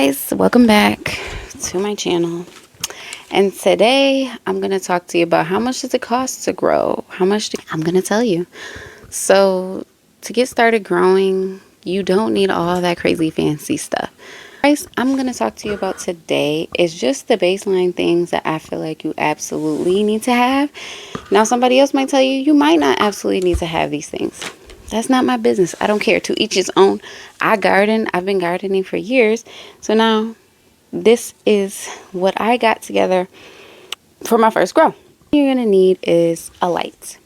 guys, welcome back to my channel. And today I'm going to talk to you about how much does it cost to grow? I'm going to tell you. So to get started growing, you don't need all that crazy fancy stuff. Guys, I'm going to talk to you about today is just the baseline things that I feel like you absolutely need to have. Now somebody else might tell you, you might not absolutely need to have these things. That's not my business. I don't care. To each his own. I garden. I've been gardening for years. So now this is what I got together for my first grow. What you're going to need is a light.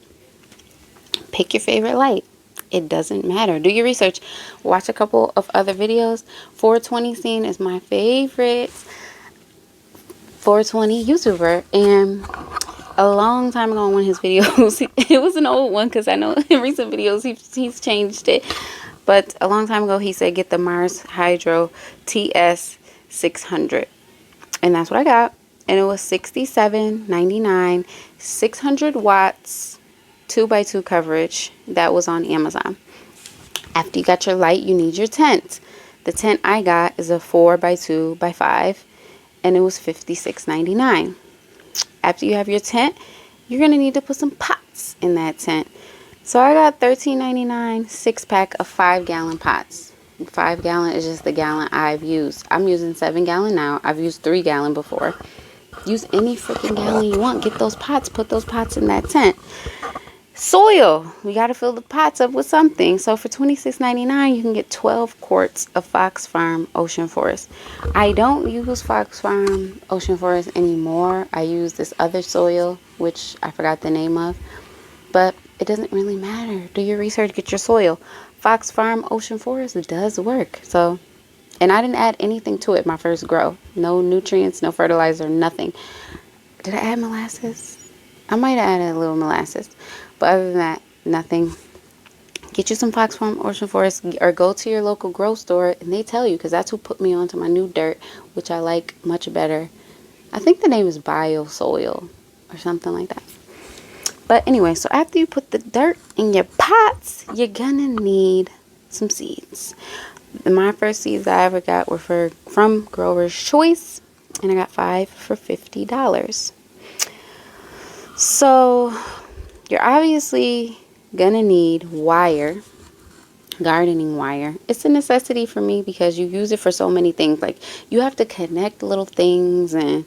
Pick your favorite light. It doesn't matter. Do your research. Watch a couple of other videos. 420 Scene is my favorite 420 YouTuber. And a long time ago on one of his videos, it was an old one because I know in recent videos he's changed it. But a long time ago he said get the Mars Hydro TS 600. And that's what I got. And it was $67.99, 600 watts, 2x2 coverage. That was on Amazon. After you got your light, you need your tent. The tent I got is a 4x2x5, and it was $56.99. After you have your tent, you're going to need to put some pots in that tent. So I got $13.99 6-pack of 5-gallon pots. 5-gallon is just the gallon I've used. I'm using 7-gallon now. I've used 3-gallon before. Use any freaking gallon you want. Get those pots. Put those pots in that tent. Soil. We got to fill the pots up with something. So for $26.99, you can get 12 quarts of FOXFARM Ocean Forest. I don't use FOXFARM Ocean Forest anymore. I use this other soil, which I forgot the name of. But it doesn't really matter. Do your research. Get your soil. FOXFARM Ocean Forest does work. So, and I didn't add anything to it my first grow. No nutrients, no fertilizer, nothing. Did I add molasses? I might have added a little molasses. But other than that, nothing. Get you some FOXFARM Ocean Forest or go to your local grow store and they tell you, because that's who put me onto my new dirt, which I like much better. I think the name is Biosoil or something like that. But anyway, so after you put the dirt in your pots, you're gonna need some seeds. My first seeds I ever got were from Grower's Choice, and I got 5 for $50. So you're obviously gonna need wire, gardening wire. It's a necessity for me because you use it for so many things. Like you have to connect little things, and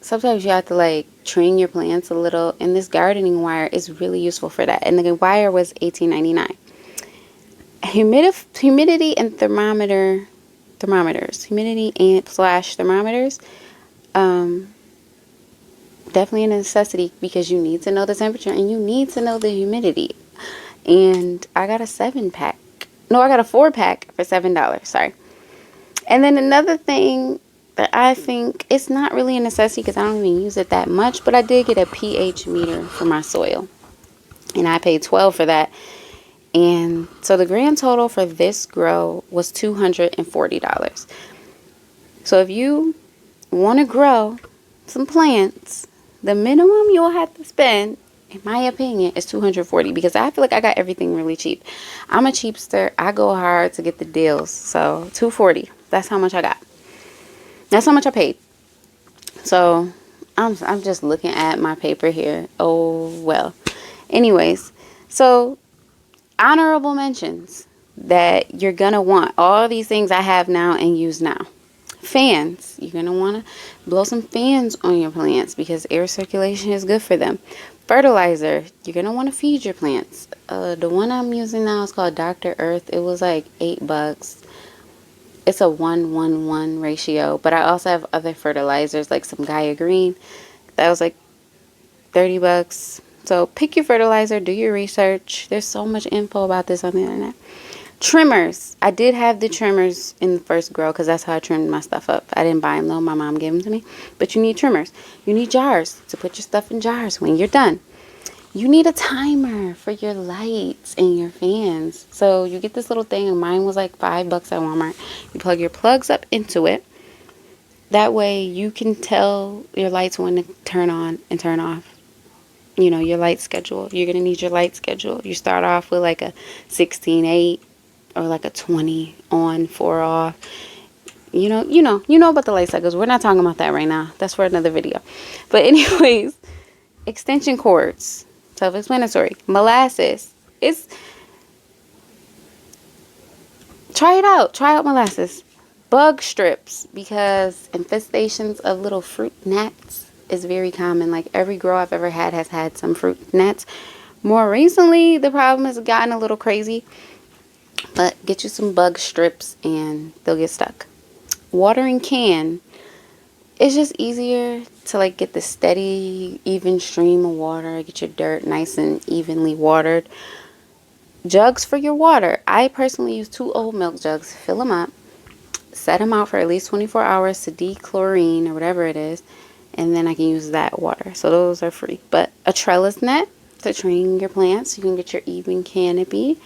sometimes you have to like train your plants a little, and this gardening wire is really useful for that. And the wire was $18.99. Humidity and thermometers, humidity and / thermometers, definitely a necessity because you need to know the temperature and you need to know the humidity. And I got a 7-pack. No, I got a 4-pack for $7. Sorry. And then another thing that I think it's not really a necessity because I don't even use it that much, but I did get a pH meter for my soil, and I paid $12 for that. And so the grand total for this grow was $240. So if you want to grow some plants, the minimum you'll have to spend, in my opinion, is $240 because I feel like I got everything really cheap. I'm a cheapster. I go hard to get the deals. So $240. That's how much I got. That's how much I paid. So I'm just looking at my paper here. Oh, well. Anyways, so honorable mentions that you're going to want. All these things I have now and use now. Fans. You're going to want to blow some fans on your plants because air circulation is good for them. Fertilizer. You're going to want to feed your plants. The one I'm using now is called Dr. Earth. It was like $8. It's a 1-1-1 ratio, but I also have other fertilizers like some Gaia Green. That was like $30. So pick your fertilizer, do your research. There's so much info about this on the internet. Trimmers. I did have the trimmers in the first grow because that's how I trimmed my stuff up. I didn't buy them though. My mom gave them to me. But you need trimmers. You need jars to put your stuff in jars when you're done. You need a timer for your lights and your fans. So you get this little thing, and mine was like $5 at Walmart. You plug your plugs up into it. That way you can tell your lights when to turn on and turn off. You know, your light schedule. You're going to need your light schedule. You start off with like a 16-8 or like a 20 on, 4 off. You know about the light cycles. We're not talking about that right now. That's for another video. But anyways, extension cords, self-explanatory. Molasses. Try it out. Try out molasses. Bug strips, because infestations of little fruit gnats is very common. Like every grow I've ever had has had some fruit gnats. More recently, the problem has gotten a little crazy. But get you some bug strips and they'll get stuck. Watering can. It's just easier to like get the steady, even stream of water. Get your dirt nice and evenly watered. Jugs for your water. I personally use 2 old milk jugs. Fill them up. Set them out for at least 24 hours to dechlorine or whatever it is. And then I can use that water. So those are free. But a trellis net to train your plants. You can get your even canopy.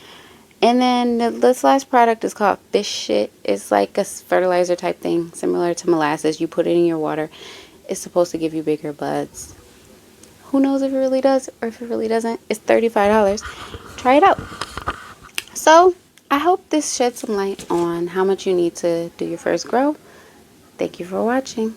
And then this last product is called fish shit. It's like a fertilizer type thing, similar to molasses. You put it in your water. It's supposed to give you bigger buds. Who knows if it really does or if it really doesn't. It's $35. Try it out. So, I hope this sheds some light on how much you need to do your first grow. Thank you for watching.